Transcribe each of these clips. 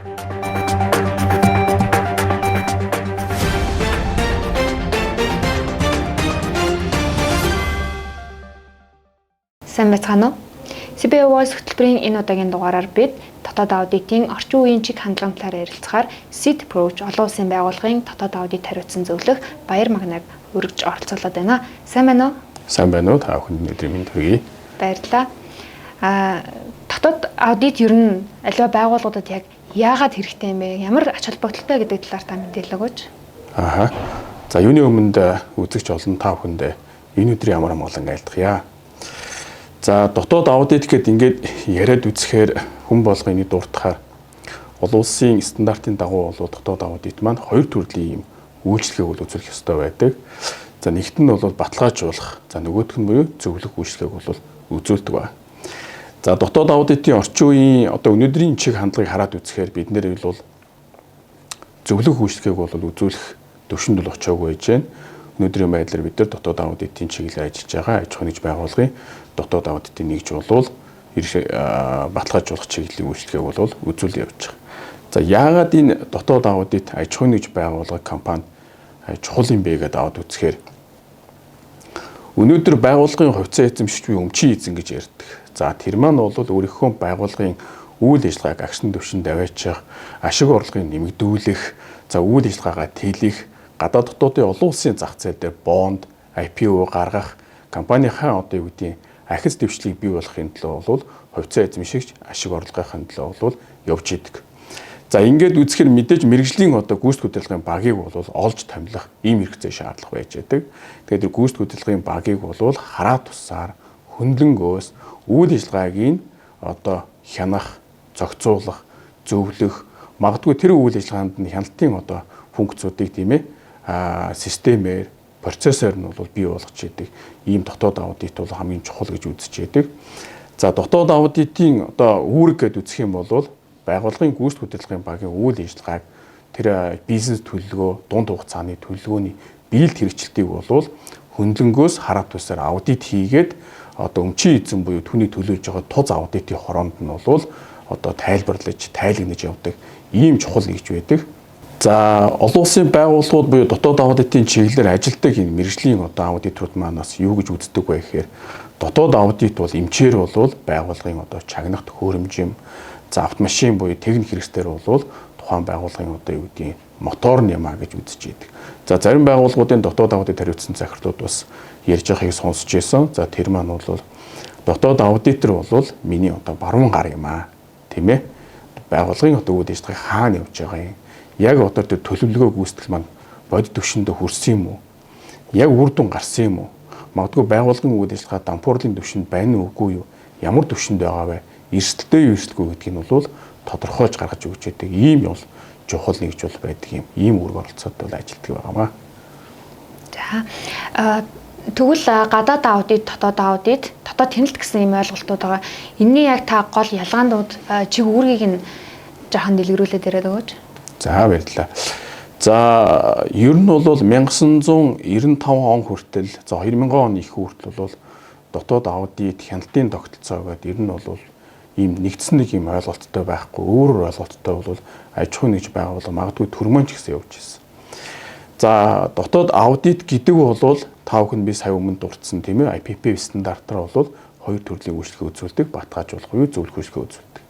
Сайн байцгаана уу? CB Voice хөтөлбөрийн энэ удаагийн дугаараар бид дотоод аудитын орчин үеийн чиг хандлага талаар ярилцахаар Seed Approach олон улсын байгууллагын дотоод аудит хариуцсан зөвлөх Баяр Магнаг өргөж оролцуулаад байна. Сайн байна уу? Сайн байна уу? Та бүхэнд өдрийн мэнд хүргэе. Баярлалаа. Дотоод аудит ер нь аливаа байгууллагуудад яг яагаад хэрэгтэй юм бэ? Ямар ач холбогдолтой гэдэг талаар та мэдээлэл өгөөч. За юуны өмнөд үзэгч олон та бүхэнд энэ өдрийн ямар амгалан айлтгая. За дотоод аудит гэдэг ингээд яриад үзэхээр хүн болгоны дуртахаар олон улсын стандартын дагуу бол дотоод аудит маань хоёр төрлийн юм үйлчлэгийг бол үзүүлэх ёстой байдаг. За нэгт нь бол баталгаажуулах, за нөгөөх нь буюу зөвлөх үйлчлэгийг бол үзүүлдэг байна. За дотоод аудитын орчин үеийн одоо өнөөдрийн чиг хандлагыг хараад үзэхээр бид нэр бол зөвлөх үйлчлэгийг бол үзүүлэх төвшөнд бол очиагүй байж байна. Өнөөдрийн байдлаар бид нар дотоод аудитын чиглэлээр ажиллаж байгаа аж ахуйн нэгж байгууллагын дотоод аудитын нэгж болвол баталгаажуулах чиглэлийн үйлчлэгийг бол үзүүл явж байгаа. За яагаад энэ дотоод аудит аж ахуйн нэгж байгууллага компани чухал юм бэ гэдээ аваад үзэхээр өнөөдөр байгууллагын хувьцаа эзэмшиж буй өмчийн эзэн гэж ярьдаг. За тэр маань бол өөрийнхөө байгууллагын үйл ажиллагааг агшин төвшөнд аваачах, ашиг орлогыг нэмэгдүүлэх, за үйл ажиллагаагаа тэлэх, гадаад дотоодын олон улсын зах зээл дээр бонд, IPO гаргах, компанийнхаа одоо юу гэдгийг ахиц дэвшлийг бий болохын төлөө бол хувьцаа эзэмшигч ашиг орлогын төлөө бол явж идэг. За ингээд үзэхээр мэдээж мэрэгжлийн одоо гүйцэтгэх хөдөлгөөний багийг бол олж томилох ийм хэрэгцээ шаардлага байж байдаг. Тэгээд гүйцэтгэх хөдөлгөөний багийг бол хараа тусаар хөндлөнгөөс үйл ажиллагааг одоо хянах, зохицуулах, зөвлөх, магадгүй тэр үйл ажиллагаанд нь хяналтын одоо функцүүдийг тийм ээ системээр, процессор нь бол бий болгож идэг. Ийм дотоод аудит бол хамгийн чухал гэж үзэж идэг. За дотоод аудитын одоо үүрэг гэдээ үзэх юм бол байгууллагын гүйцэтгэх хөдөлгөөний багийн үйл ажиллагааг тэр бизнес төлөвлөгөө, дунд хугацааны төлөвлөгөөний биелэлт хэрэгжилтийг бол хөндлөнгөөс хараа тусаар аудит хийгээд одоо өмчийн эзэн буюу түүний төлөвлөж байгаа туз аудитын хороонд нь бол одоо тайлбарлаж, тайлагнаж явдаг ийм чухал нэгж байдаг. За олон улсын байгууллагууд буюу дотоод аудитын чиглэлээр ажилладаг энэ мэргэжлийн одоо аудиторууд манаас юу гэж үздэг вэ гэхээр дотоод аудит бол эмчээр бол байгууллагын одоо чагнах төхөөрөмжим, за автомашин буюу техник хэрэгслээр бол тухайн байгууллагын одоо юу гэдгийг мотор нь юмаа гэж үзэж идэг. За зарим байгууллагуудын дотоод аудит хариуцсан захирлууд бас ярьж байгааг сонсч байсан. За тэр маань бол дотоод аудитор бол миний одоо баруун гар юм аа. Тийм ээ. Байгууллагын одоо үйл ажиллагааг хаана явж байгаа юм? Яг одоо тэр төлөвлөгөө гүйцэтгэл маань бодит төвшөндө хүрсэн юм уу? Яг үр дүн гарсан юм уу? Магадгүй байгууллагын үйл ажиллагаа дампуурлын төвшөнд байна уу үгүй юу? Ямар төвшөнд байгаа вэ? Эрсдэлтэй юу эрсдэлгүй гэдгийг нь бол тодорхойлж гаргаж өгч байдаг. Ийм бол чухал нэгж бол байдаг юм. Ийм үүрэг оролцоод бол ажилтдаг байгаамаа. За тэгвэл гадаад аудит, дотоод аудит, дотоод хяналт гэсэн юм ойлголтууд байгаа. Энийн яг та гол ялгаанууд чиг үүргийг нь жоохон дэлгэрүүлээд яриад өгөөч. За баярлалаа. За ер нь бол 1995 он хүртэл, за 2000 оны их хүртэл бол дотоод аудит, хяналтын тогтолцоо гэдэг ер нь бол ийм нэгдсэн нэг юм ойлголттой байхгүй, өөр ойлголттой бол аж ахуйн нэгж байгууллага магадгүй төрмөн ч гэсэн явж ирсэн. За дотоод аудит гэдэг бол та бүхэн би сая өмнө дурдсан тийм ээ IPP стандартаар бол хоёр төрлийн үйлчлэгийг үзүүлдэг, баталгаажуулах буюу зөвлөх үйлчлэгийг үзүүлдэг.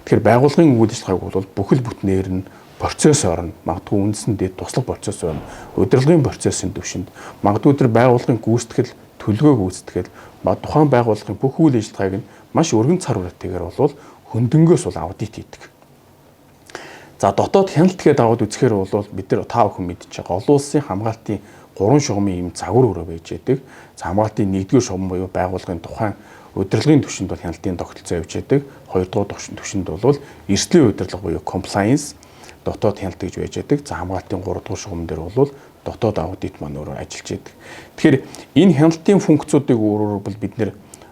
Тэгэхээр байгууллагын үйл ажиллагааг бол бүхэл бүтнээр нь процессор нь магадгүй үндсэндээ туслах процессор нь удирдлагын процессын төвшөнд магадгүй тэр байгууллагын гүйцэтгэл төлөвлөгөө гүйцэтгэл тухайн байгууллагын бүх үйл ажиллагааг нь маш өргөн цар хүрээтэйгээр бол хөндөнгөөс бол аудит хийдэг. За дотоод хяналт гэдэг аваад үзэхээр бол бид нар та бүхэн мэдж байгаа олон улсын хамгаалтын 3 шугамын юм загвар өрөө байж байдаг. За хамгаалтын 1-р шугам буюу байгууллагын тухайн удирдлагын төвшөнд бол хяналтын тогтолцоо явж байдаг. 2-р төвшөнд бол эрсдлийн удирдлага буюу compliance дотоод хяналт гэж байж байдаг. За хамгаалтын 3-р шугам дээр бол дотоод аудит маань өөрөөр ажиллаж байдаг. Тэгэхээр энэ хяналтын функцүүдийг өөрөөр бол бид нэр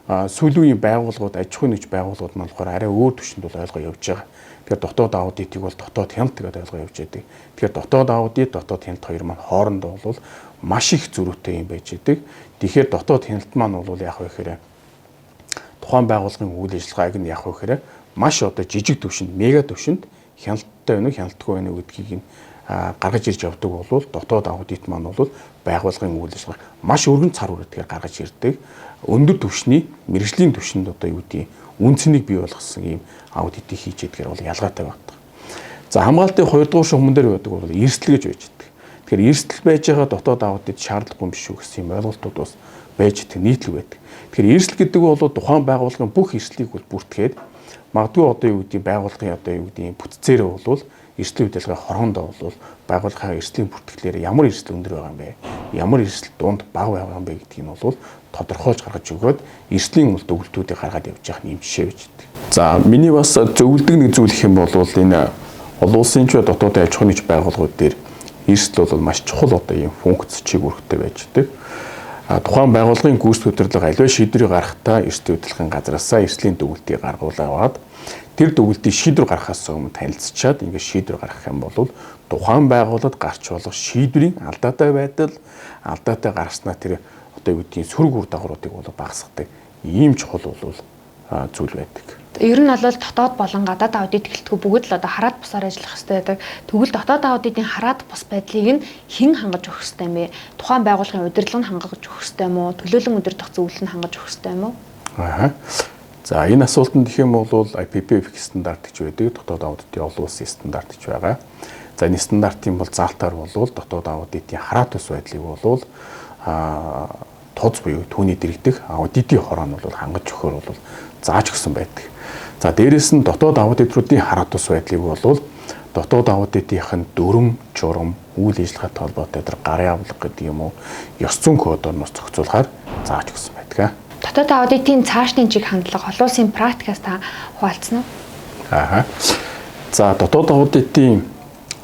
сүүлийн байгууллагууд, аж ахуйн нэгж байгууллагууд маань болохоор арай өөр төвшөнд бол ойлгоо явж байгаа. Тэгэхээр дотоод аудитыг бол дотоод хяналт гэдэг ойлгоо явж байдаг. Тэгэхээр дотоод аудит, дотоод хяналт хоёр маань хоорондоо бол маш их зөрүүтэй юм байж байдаг. Тэгэхээр дотоод хяналт маань бол яг вэ гэхээр тухайн байгууллагын үйл ажиллагааг нь яг вэ гэхээр маш одоо жижиг төвшөнд, мега төвшөнд хяналттай байна уу, хяналтгүй байна уу гэдгийг гаргаж ирж явдаг бол дотоод аудит маань бол байгууллагын үйл ажиллагааг маш өргөн цар хүрээтэйгээр гаргаж ирдэг. Өндөр түвшний мэрэгжлийн түвшинд одоо юу гэдэг үн цэнийг бий болгосон ийм аудитыг хийж ядгаар бол ялгаатай байдаг. За хамгаалтын 2 дугаар шугамн дээр байдаг бол эрсдэл гэж байж байдаг. Тэгэхээр эрсдэл байж байгаа дотоод аудит шаардлагагүй юм биш үү гэсэн юм ойлголтууд бас байж идэх нийтлэг байдаг. Тэгэхээр эрсдэл гэдэг бол тухайн байгууллагын бүх эрсдлийг бүртгээд магадгүй одоо юу гэдэг байгууллагын одоо юу гэдэг бүтцээрээ бол эрсдлийн хөдөлгөөний хороондоо бол байгууллагын эрсдлийн бүртгэлээр ямар эрсдэл өндөр байгаа юм бэ? Ямар эрсдэл дунд бага байгаа юм бэ гэдгийг нь бол тодорхойлж гаргаж өгөөд эрсдлийн үйлдэлтүүдийг гаргаад явж байгаа юм жишээ байж байдаг. За миний бас зөвлөдөг нэг зүйл их юм бол энэ олон улсын ч дотоодын аж ахуйн нэгж байгууллагууд дээр эрсдэл бол маш чухал одоо ийм функц чиг үүрэгтэй байж байдаг. Тухайн байгууллагын гүйцэтгэх удирдлага аливаа шийдвэрийг гаргахтаа эрсдлийн хөдөлгөөний газараасаа эрсдлийн дүгнэлтийг гаргуулад тэр дүгнэлтийг шийдвэр гаргахаас өмнө танилцчаад ингээд шийдвэр гаргах юм бол тухайн байгууллагад гарч болох шийдвэрийн алдаатай байдал, алдаатай гаргаснаа тэр одоо юу гэдгийг сөрөг үр дагавруудыг бол багасгадаг ийм чухал бол зүйл байдаг. Ер нь бол дотоод болон гадаад аудит гэлтгүй бүгд л одоо хараад бусаар ажиллах хэрэгтэй байдаг. Тэгвэл дотоод аудитын хараад бус байдлыг нь хэн хангаж өгөх хэрэгтэй юм бэ? Тухайн байгууллагын удирдлага нь хангаж өгөх хэрэгтэй юм уу? Төлөөлөн удирдах зөвлөл нь хангаж өгөх хэрэгтэй юм уу? За энэ асуултанд гэх юм бол IPPF стандарт гэж байдаг. Дотоод аудитын олон улсын стандарт гэж байгаа. За энэ стандартын бол заалтаар бол дотоод аудитын хараад бус байдлыг бол тоз буюу түүний дэргэдэх аудитын хороо нь бол хангаж өгөхөр бол зааж өгсөн байдаг. За дээрэс нь дотоод аудиторуудын хараад бус байдлыг бол дотоод аудитын дүрм, журам, үйл ажиллагаатай холбоотой тэр гарын авлага гэдэг юм уу, ёс зүйн кодоор зохицуулахаар зааж өгсөн байдаг. Дотоод аудитын цаашдын чиг хандлага олон улсын практикаас та хуваалцсан уу? За дотоод аудитын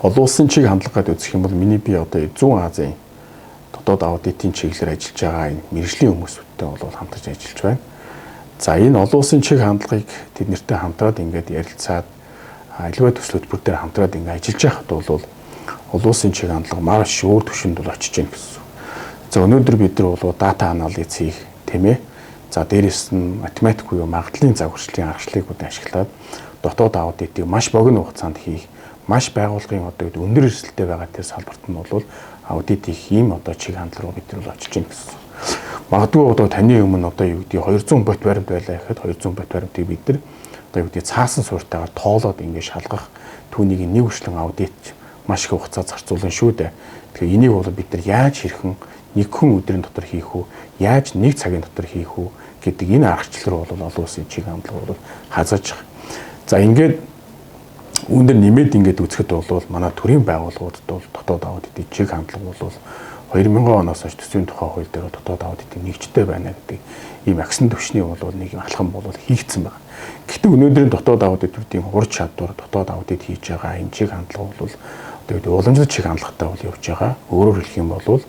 олон улсын чиг хандлага гэдэг үзэх юм бол миний би одоо Зүүн Азийн дотоод аудитын чиглэлээр ажиллаж байгаа энэ мэргэжлийн хүмүүстэй бол хамтарч ажиллаж байна. За энэ олон улсын чиг хандлагыг тэд нартэй хамтраад ингээд ярилцаад аливаа төсөл хөтөлбөр дээр хамтраад ингээд ажиллаж байхад бол олон улсын чиг хандлага маш өөр түвшинд бол очиж гэнэ гэсэн. За өнөөдөр бид нар бол дата анализ хийх тийм ээ. За дээрэс нь математик буюу магадлалын загварчлалын аргачлалыг ашиглаад дотоод аудитыг маш богино хугацаанд хийх, маш байгууллагын одоо өндөр эрсдэлтэй байгаа тэр салбарт нь бол аудит их ийм одоо чиг хандлага руу бид нар очиж гэнэ гэсэн. Магадгүй одоо таны өмнө одоо юу гэдэг 200 бот баримт байлаа гэхэд 200 бот баримтыг бид нар одоо юу гэдэг цаасан суурьтайгаар тоолоод ингээд шалгах түүнийг нэг хүчлэн аудит маш их хугацаа зарцуулна шүү дээ. Тэгэхээр энийг бол бид нар яаж хэрхэн нэг хүн өдрийн дотор хийх үү, яаж нэг цагийн дотор хийх үү гэдэг энэ аргачлал руу бол олон улсын чиг хандлага бол хазаж байгаа. За ингээд үүнд нэмээд ингээд үзэхэд бол манай төрийн байгууллагуудад бол дотоод аудитын чиг хандлага бол 2000 оноос хойш төсвийн тухай хууль дээр дотоод аудитын нэгжтэй байна гэдэг ийм агсан төвшний бол нэг алхам бол хийгдсэн байна. Гэхдээ өнөөдрийн дотоод аудитуудын ур чадвар дотоод аудит хийж байгаа энэ чиг хандлага бол одоо уламжлалт чиг хандлагатай бол явж байгаа. Өөрөөр хэлэх юм бол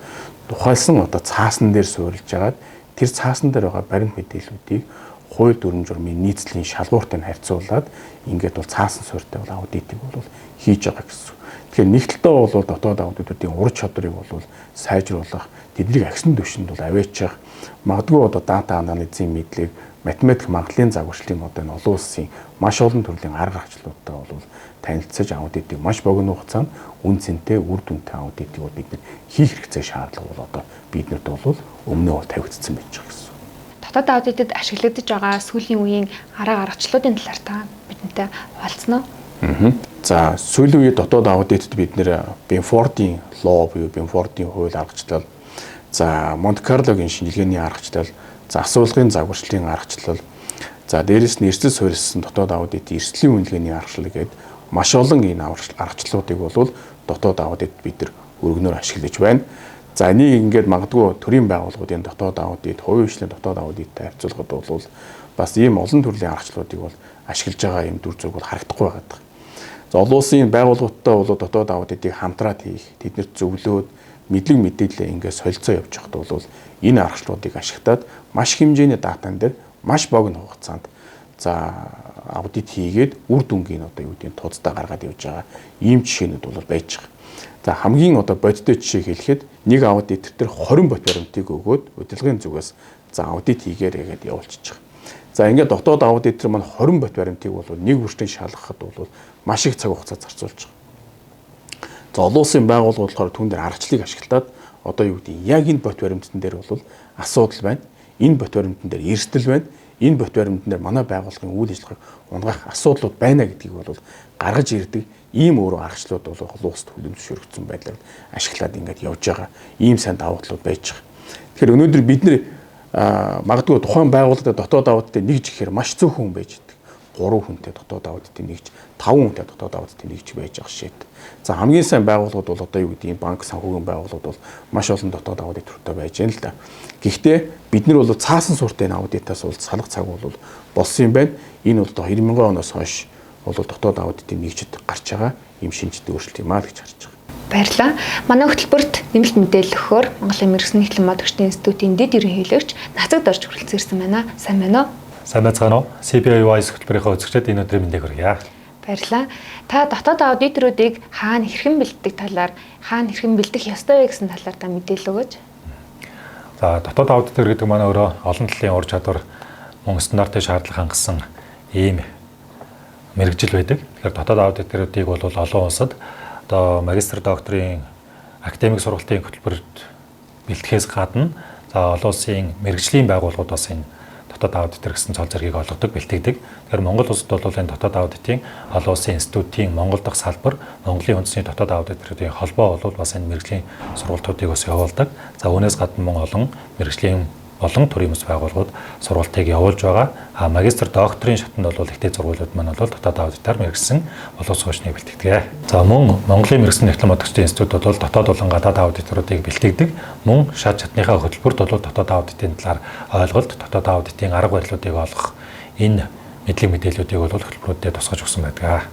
тухайлсан одоо цаасан дээр суурилж агаад тэр цаасан дээр байгаа баримт мэдээллүүдийг хууль дүрм журмын нийцлийн шалгууртай харьцуулаад ингээд бол цаасан суурьтай бол аудитыг бол хийж байгаа гэсэн. Тэгэхээр нэг талдаа бол дотоод аудитуудын ур чадварыг бол сайжруулах, тэднийг агсан төвшөнд бол аваачих, магадгүй одоо дата анализын мэдлэг, математик магадлалын загварчлалын одоо энэ олон улсын маш олон төрлийн арга гарчлуудтай бол танилцаж аудитыг маш богино хугацаанд үн цэнтэй, үр дүнтэй аудитыг бид нар хийх хэрэгцээ шаардлага бол одоо биднэрт бол өмнөө бол тавигдсан байж байгаа гэсэн. Дотоод аудитэд ашиглагдаж байгаа сүүлийн үеийн арга аргачлалуудын талаар та бидэнтэй хуваалцсан уу? За сүүлийн үеийн дотоод аудитэд бид нэр Бенфордын лоо буюу Бенфордын хууль аргачлал, за Монте Карлогийн шинжилгээний аргачлал, за асуулгын загварчлалын аргачлал, за дээрэс нь эрсдэл суурилсан дотоод аудитын эрсдлийн үнэлгээний аргачлал гэдэг маш олон энэ аргачлалуудыг бол дотоод аудит бид нар өргөнөөр ашиглаж байна. За энийг ингээд магадгүй төрийн байгууллагуудын дотоод аудит, хувийн хвшлийн дотоод аудиттай харьцуулахад бол бас ийм олон төрлийн аргачлалуудыг бол ашиглаж байгаа юм дүр зураг бол харагдахгүй байгаа. За олон улсын байгууллагуудтай бол дотоод аудитыг хамтраад хийх, тэднэрт зөвлөөд мэдлэг мэдээлэл ингээд солилцоо явж байхад бол энэ аргачлалуудыг ашиглаад маш хэмжээний датан дээр маш богино хугацаанд за аудит хийгээд үр дүнгийн одоо юу гэдэг тооцоо гаргаад явж байгаа ийм жишээнүүд бол байж байгаа. За хамгийн одоо бодиттой жишээ хэлэхэд нэг аудитор төр 20 бот баримтыг өгөөд удирдлагын зүгээс за аудит хийгээрэй гэдээ явуулчихж байгаа. За ингээд дотоод аудитор маань 20 бот баримтыг бол нэг бүртэн шалгахад бол маш их цаг хугацаа зарцуулж байгаа. За олон улсын байгууллагууд болохоор түүн дээр аргачлалыг ашиглаад одоо юу гэдэг яг энэ бот баримтан дээр бол асуудал байна. Энэ бот баримтан дээр эрсдэл байна. Энэ бот баримтан дээр манай байгууллагын үйл ажиллагааг унгаах асуудлууд байна гэдгийг бол гаргаж ирдэг ийм өөрөө аргачлалууд бол олон улсад хүлэмжшөрөгдсөн байдлаар ашиглаад ингээд явж байгаа ийм сайн давуу талууд байж байгаа. Тэгэхээр өнөөдөр бид нэр магадгүй тухайн байгууллагад дотоод аудитыг нэгж ихээр маш цөөхөн хүн байж идэг. 3 хүнтэй дотоод аудитыг нэгж, 5 хүнтэй дотоод аудитыг нэгж байж байгаа шийд. За хамгийн сайн байгууллагууд бол одоо юу гэдэг банк санхүүгийн байгууллагууд бол маш олон дотоод аудитортой байж байна л да. Гэхдээ бид нар бол цаасан суурьтай аудитаас бол салах цаг бол болсон юм байна. Энэ бол 2000 оноос хойш бол дотоод аудитыг нэгжид гарч байгаа ийм шинжтэй өөрчлөлт юм аа гэж харж байгаа. Баярлалаа. Манай хөтөлбөрт нэмэлт мэдээлэл өгөхөөр Монголын мэргэжлийн эхлэн модогчдын институтын дэд ерөнхийлөгч Нацагд орж хүрэлцэн ирсэн байна. Сайн байна уу? Сайн байцгаана уу? CBI Wise хөтөлбөрийнхөө үзэгчид энэ өдрийн мэндийг хүргье. Баярлалаа. Та дотоод аудиторуудыг хаана хэрхэн бэлддэг талаар, хаана хэрхэн бэлдэх ёстой вэ гэсэн талаар та мэдээлэл өгөөч. За дотоод аудитор гэдэг маань өөрөө олон талын ур чадвар мөн стандартын шаардлага хангасан ийм мэргэжил байдаг. Тэгэхээр дотоод аудиторуудыг бол олон улсад одоо магистр докторийн академик сургалтын хөтөлбөрт бэлтгэхээс гадна за олон улсын мэргэжлийн байгууллагууд бас энэ дотоод аудитор гэсэн цол зэргийг олгодог, бэлтгэдэг. Тэгэхээр Монгол улсад бол энэ дотоод аудитын олон улсын институтийн Монгол дахь салбар, Монголын үндэсний дотоод аудиторуудын холбоо бол бас энэ мэргэжлийн сургалтуудыг бас явуулдаг. За үүнээс гадна мөн олон мэргэжлийн олон төрлийн мэс байгууллагууд сургалтыг явуулж байгаа. Магистр докторийн шатнд бол ихтэй сургуулиуд маань бол дотоод аудитаар мэргэжсэн боловс суучныг бэлтгэдэг. За мөн Монголын мэргэжлийн эхлэн модогчдын институт бол дотоод болон гадаад аудиторуудыг бэлтгэдэг. Мөн шат чатныхаа хөтөлбөрт бол дотоод аудитын талаар ойлголт, дотоод аудитын арга барилуудыг олгох энэ мэдлэг мэдээллүүдийг бол хөтөлбөрүүдэд тусгаж өгсөн байдаг.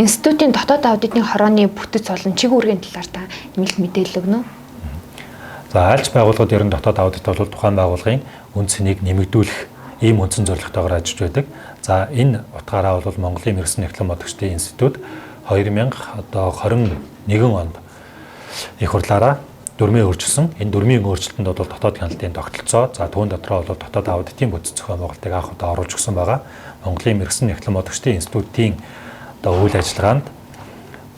Институтын дотоод аудитын хорооны бүтэц болон чиг үүргийн талаар та нэмэлт мэдээлэл өгнө үү? За альч байгууллагууд ер нь дотоод аудит бол тухайн байгууллагын үн цэнийг нэмэгдүүлэх ийм үндсэн зорилготойгоор ажиллаж байдаг. За энэ утгаараа бол Монголын мэргэжлийн эхлэн модогчдын институт 2021 онд их хурлаараа дүрмээ өөрчилсөн. Энэ дүрмийн өөрчлөлтөнд бол дотоод хяналтын тогтолцоо, за түүн дотроо бол дотоод аудитын бүтэц зохион байгуулалтыг анх удаа оруулж өгсөн байгаа. Монголын мэргэжлийн эхлэн модогчдын институтын одоо үйл ажиллагаанд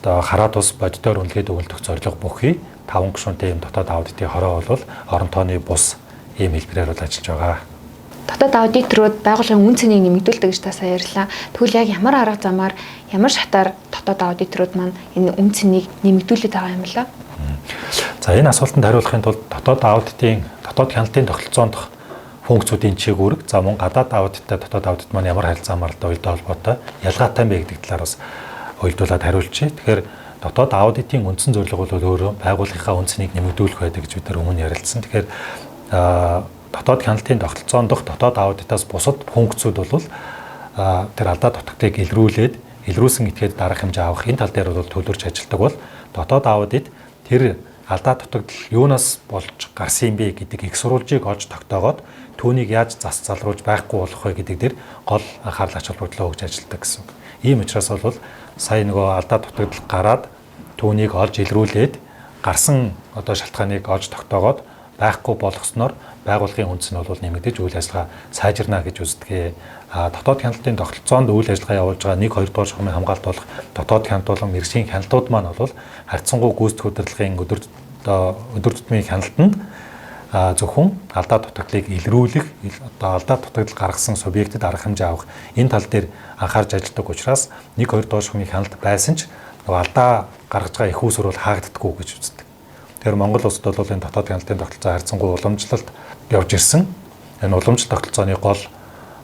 одоо хараад ус бодитоор үнэлгээд өгүүлэх зорилго бүхий 5 гишүүнтэй юм дотоод аудитын хороо бол орон тооны бус ийм хэлбэрээр бол ажиллаж байгаа. Дотоод аудиторууд байгууллагын үн цэнийг нэмэгдүүлдэг гэж та сая ярьлаа. Тэгвэл яг ямар арга замаар, ямар шатаар дотоод аудиторууд маань энэ үн цэнийг нэмэгдүүлээд байгаа юм лээ? За энэ асуултанд хариулахын тулд дотоод аудитын дотоод хяналтын тогтолцоонд функцүүдийн чиг үүрэг, за мөн гадаад аудиттай дотоод аудит маань ямар харилцаамаар уялдаа холбоотой, ялгаатай бэ гэдэг талаар бас уялдуулаад хариулчихъя. Тэгэхээр дотоод аудитын үндсэн зорилго бол өөрөө байгууллагынхаа үн цэнийг нэмэгдүүлэх байдаг гэж бид нар өмнө ярилцсан. Тэгэхээр дотоод хяналтын тогтолцоонд дотоод аудитаас бусад функцүүд бол тэр алдаа дутагдыг илрүүлсэн этгээд дарах хэмжээ авах энэ тал дээр бол төлөвлөж ажилладаг бол дотоод аудит тэр алдаа дутагдал юунаас болж гарсан юм бэ гэдэг их сурвалжийг олж тогтоогоод түүнийг яаж зас залруулж байхгүй болох вэ гэдэг дээр гол анхаарал ач холбогдлоо өгж ажилладаг гэсэн. Ийм учраас бол сая нөгөө алдаа дутагдал гараад түүнийг олж илрүүлээд гарсан одоо шалтгааныг олж тогтоогоод байхгүй болгосноор байгууллагын үндэс нь бол нэмэгдэж үйл ажиллагаа сайжирна гэж үздэг. Дотоод хяналтын тогтолцоонд үйл ажиллагаа явуулж байгаа 1-2 дугаар шугамын хамгаалалт болох дотоод хяналт болон мэргэжлийн хяналтууд маань бол харьцангуй гүйцэтгэх удирдлагын өдөр тутмын хяналтанд зөвхөн алдаа дутагдлыг илрүүлэх, одоо алдаа дутагдал гаргасан субъектэд арга хэмжээ авах энэ тал дээр анхаарч ажилладаг учраас 1-2 дугаар шугамын хяналт байсан ч алдаа гаргаж байгаа их усүр бол хаагддаггүй гэж үздэг. Тэгэхээр Монгол улсад бол энэ дотоод хяналтын тогтолцоо харьцангуй уламжлалт явж ирсэн. Энэ уламжлалт тогтолцооны гол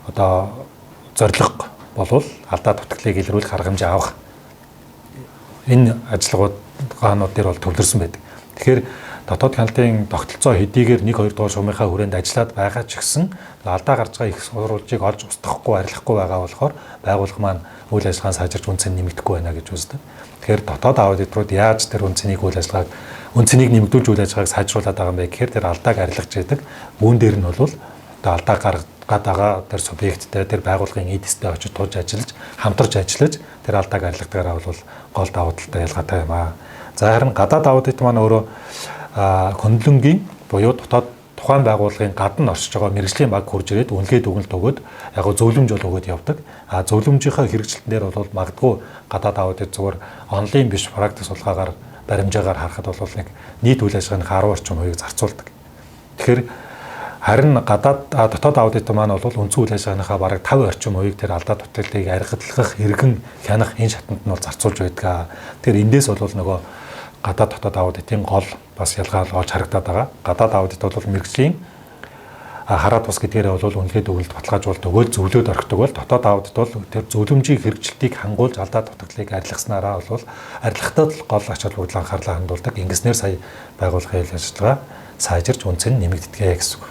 одоо зорилго болвол алдаа дутагдлыг илрүүлэх арга хэмжээ авах энэ ажиллагаанууд дээр бол төвлөрсөн байдаг. Тэгэхээр дотоод хяналтын тогтолцоо хэдийгээр 1-2 дугаар шугамынхаа хүрээнд ажиллаад байгаа ч гэсэн алдаа гарч байгаа их сурвалжийг олж устгахгүй, арилгахгүй байгаа болохоор байгууллага маань үйл ажиллагааны сайжирч үн цэн нэмэгдэхгүй байна гэж үздэг. Тэгэхээр дотоод аудиторууд яаж тэр үн цэнийг нэмэгдүүлж үйл ажиллагааг сайжруулад байгаа юм бэ гэхээр тэр алдааг арилгаж яадаг. Үүн дээр нь бол алдаа гаргаад байгаа тэр субъекттэй, тэр байгууллагын эдистэй очиж тулж ажиллаж, хамтарч ажиллаж тэр алдааг арилгадагаараа бол гол давуу талтай ялгаатай юм аа. За харин гадаад аудит маань өөрөө хөндлөнгийн буюу дотоод тухайн байгууллагын гадна оршиж байгаа мэргэжлийн баг хурж ирээд үнэлгээ дүгнэлт өгөөд яг зөвлөмж бол өгөөд явдаг. Зөвлөмжийнхаа хэрэгжилтэн дээр бол магадгүй гадаад аудит зүгээр онлайн биш практик судалгаагаар баримжаагаар харахад бол нэг нийт үйл ажиллагааны 10% зарцуулдаг. Тэгэхээр харин дотоод аудит маань бол үндсэн үйл ажиллагааныхаа бараг 5% тэр алдаа дутагдaltaыг аргатлах, эргэн хянах энэ шатанд нь бол зарцуулж байдаг. Тэгэхээр эндээс бол нөгөө гадаад дотоод аудитын гол бас ялгаа олж харагдаад байгаа. Гадаад аудит бол мэргэжлийн хараад бас гэдгээрээ бол үнэлгээ дүгнэлт баталгаажуулалт өгөөл зөвлөд орхидог бол дотоод аудит бол тэр зөвлөмжийн хэрэгжилтийг хангуулж алдаа дутагдлыг арилгаснараа бол арилгахтад гол ач холбогдол анхаарлаа хандуулдаг. Ингэснээр сая байгууллагын үйл ажиллагаа сайжирч үнцэн нэмэгддэгэ гэсэн үг.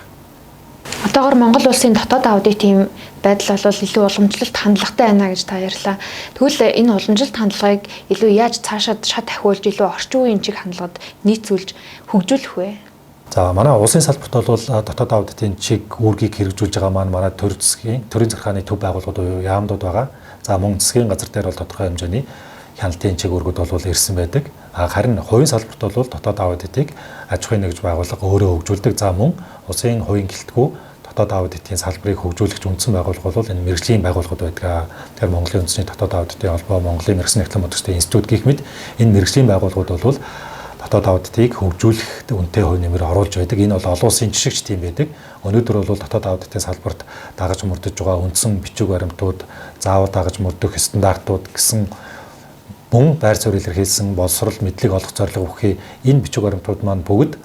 Одоогоор Монгол улсын дотоод аудитын байдал бол илүү уламжлалт хандлагатай байна гэж та ярьлаа. Тэгвэл энэ уламжлалт хандлагыг илүү яаж цаашаад шат ахиулж илүү орчин үеийн чиг хандлагад нийцүүлж хөгжүүлэх вэ? За манай улсын салбарт бол дотоод аудитын чиг үүргийг хэрэгжүүлж байгаа манай төрийн захиргааны төв байгууллагууд буюу яамдууд байгаа. За мөн засгийн газар дээр бол тодорхой хэмжээний хяналтын чиг үүргүүд бол ирсэн байдаг. Харин хувийн салбарт бол дотоод аудитыг аж ахуйн нэгж байгууллага өөрөө хөгжүүлдэг. За мөн улсын хувийн гэлтгүү дотоод аудитын салбарыг хөгжүүлэгч үндсэн байгууллага бол энэ мэргэжлийн байгууллагууд байдаг. Тэгэхээр Монголын үндэсний дотоод аудитын холбоо, Монголын мэргэжлийн эхлэн бодлогын институт гэх мэт энэ мэргэжлийн байгууллагууд бол дотоод аудитыг хөгжүүлэхэд үнэтэй хувь нэмэр оруулж байдаг. Энэ бол олон улсын жишгч тийм байдаг. Өнөөдөр бол дотоод аудитын салбарт дагаж мөрдөж байгаа үндсэн бичиг баримтууд, заавал дагаж мөрдөх стандартууд гэсэн мөн байр суурь илэрхийлсэн боловсрол мэдлэг олох зорилго бүхий энэ бичиг баримтууд маань бүгд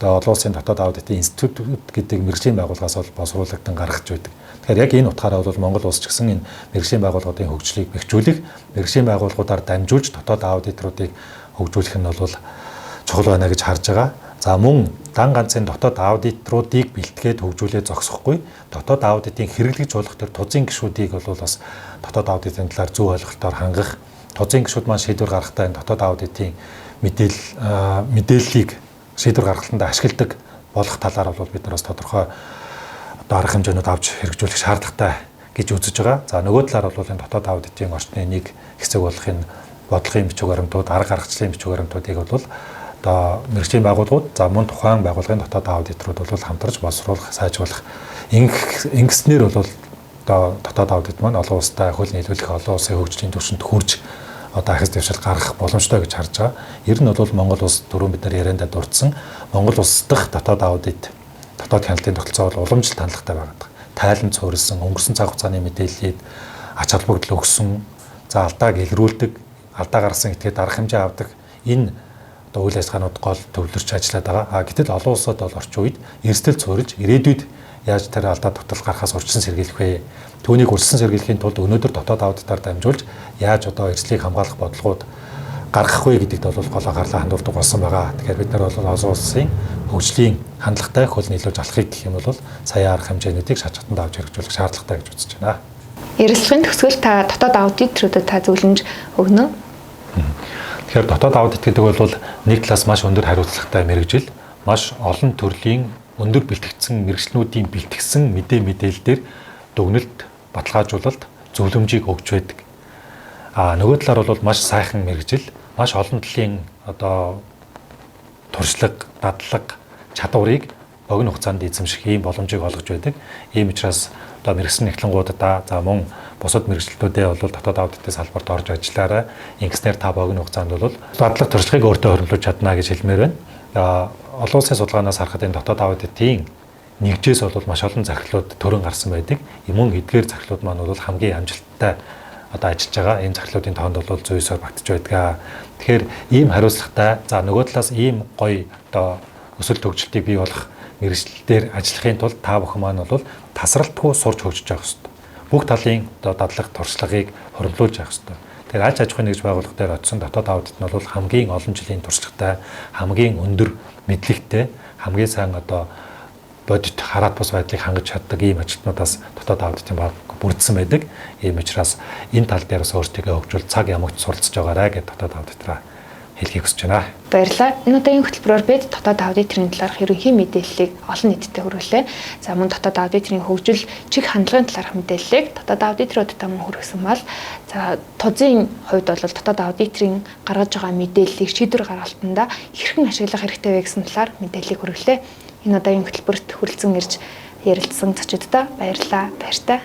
олон улсын дотоод аудитын институт гэдэг мэргэжлийн байгууллагаас бол боловсруулагдсан гаргаж байдаг. Тэгэхээр яг энэ утгаараа бол Монгол улс ч гэсэн энэ мэргэжлийн байгууллагуудын хөгжлийг бэхжүүлэх, мэргэжлийн байгууллагуудаар дамжуулж дотоод аудиторуудыг хөгжүүлэх нь бол чухал байна гэж харж байгаа. За мөн дан ганцын дотоод аудиторуудыг бэлтгээд хөгжүүлээ зогсохгүй, дотоод аудитын хэрэглэж болох төр тузын гишүүдийг бол бас дотоод аудитын талаар зөв ойлголтоор хангах, тузын гишүүд маань шийдвэр гаргахтаа энэ дотоод аудитын мэдээллийг шийдвэр гаргалтанд ашигладаг болох талаар бол бид нар бас тодорхой арга хэмжээнүүд авч хэрэгжүүлэх шаардлагатай гэж үзэж байгаа. За нөгөө талаар бол энэ дотоод аудитын орчны нэг хэсэг болох энэ бодлогын бичиг баримтууд, арга гаргачлалын бичиг баримтуудыг бол одоо мэргэжлийн байгууллагууд, за мөн тухайн байгууллагын дотоод аудиторууд бол хамтарч боловсруулах, сайжруулах ингэснээр бол одоо дотоод аудит маань олон улстай хөл нийлүүлэх, олон улсын хөгжлийн түвшинд хүрж одоо ахис дэвшил гаргах боломжтой гэж харж байгаа. Ер нь бол Монгол улс түрүүн бид нар яриандаа дурдсан Монгол улс дахь дотоод аудит, дотоод хяналтын тогтолцоо бол уламжлалт хандлагатай байгаа. Тайлан цуурилсан, өнгөрсөн цаг хугацааны мэдээллийг ач холбогдол өгсөн, за алдааг илрүүлдэг, алдаа гаргасан этгээд арга хэмжээ авдаг энэ одоо үйл ажиллагаанууд гол төвлөрч ажиллаад байгаа. Гэтэл олон улсад бол орчин үед эрсдэл цуурилж ирээдүйд яаж тэр алдаа тогтол гарахаас урьдчилан сэргийлэх вэ? Түүнийг урьдчилан сэргийлэхийн тулд өнөөдөр дотоод аудитаар дамжуулж яаж одоо эрсдлийг хамгаалах бодлогууд гаргах вэ гэдэгт бол гол анхаарлаа хандуулдаг болсон байгаа. Тэгэхээр бид нар бол олон улсын хөгжлийн хандлагатай хөл нийлүүлж алахыг гэх юм бол сая арга хэмжээнүүдийг шат хатанд авч хэрэгжүүлэх шаардлагатай гэж үзэж байна. Ярилцлагын төгсгөл та дотоод аудиторуудад та зөвлөмж өгнө. Тэгэхээр дотоод аудит гэдэг бол нэг талаас маш өндөр хариуцлагатай мэргэжил, маш олон төрлийн өндөр бэлтгэгдсэн мэргэжлүүдийн бэлтгэсэн мэдээлэл дээр дүгнэлт, баталгаажуулалт, зөвлөмжийг өгч байдаг. Нөгөө талаар бол маш сайхан мэргэжил, маш олон талын одоо туршлага, дадлага, чадварыг богино хугацаанд эзэмших ийм боломжийг олгож байдаг. Ийм учраас одоо мэргэжлийн эхлэнгуудаа за мөн бусад мэргэжлүүдээ бол дотоод аудитын салбарт орж ажиллаарай. Ингэснээр та богино хугацаанд бол дадлага туршлагыг өөртөө хөрвүүлж чадна гэж хэлмээр байна. Олон улсын судалгаанаас харахад энэ дотоод аудитын нэгжээс бол маш олон захирлууд төрөн гарсан байдаг. Мөн эдгээр захирлууд маань бол хамгийн амжилттай одоо ажиллаж байгаа. Энэ захирлуудын тоонд бол 109-оор багтаж байдаг. Тэгэхээр ийм хариуцлагатай, за нөгөө талаас ийм гоё одоо өсөлт хөгжилтийг бий болох мэргэжлэлээр ажиллахын тулд та бүхэн маань бол тасралтгүй сурч хөгжиж явах хэрэгтэй. Бүх талын одоо дадлага туршлагыг хөрвүүлж явах хэрэгтэй. Тэгэхээр аж ахуйн нэгж байгууллага дээр очсон дотоод аудит нь бол хамгийн олон жилийн туршлагатай, хамгийн өндөр мэдлэгтэй, хамгийн сайн одоо бодит хараат бус байдлыг хангаж чаддаг ийм ажилтнуудаас дотоод аудитын баг бүрдсэн байдаг. Ийм учраас энэ тал дээр бас өөртөө хөгжүүл цаг ямагт суралцж байгаарай гэж дотоод аудитораа хэлхийг хүсэж байна. Баярлалаа. Энэ удаагийн хөтөлбөрөөр бид дотоод аудиторын талаарх ерөнхий мэдээллийг олон нийтэд хүргэлээ. За мөн дотоод аудиторын хөгжил, чиг хандлагын талаарх мэдээллийг дотоод аудиторуудтай мөн хүргэсэн мал. За тузын хувьд бол дотоод аудиторын гаргаж байгаа мэдээллийг шийдвэр гаргалтанда хэрхэн ашиглах хэрэгтэй вэ гэсэн талаар мэдээллийг хүргэлээ. энэ удаагийн хөтөлбөрт хүрэлцэн ирж ярилцсан зочидтой баярлалаа. Баяртай.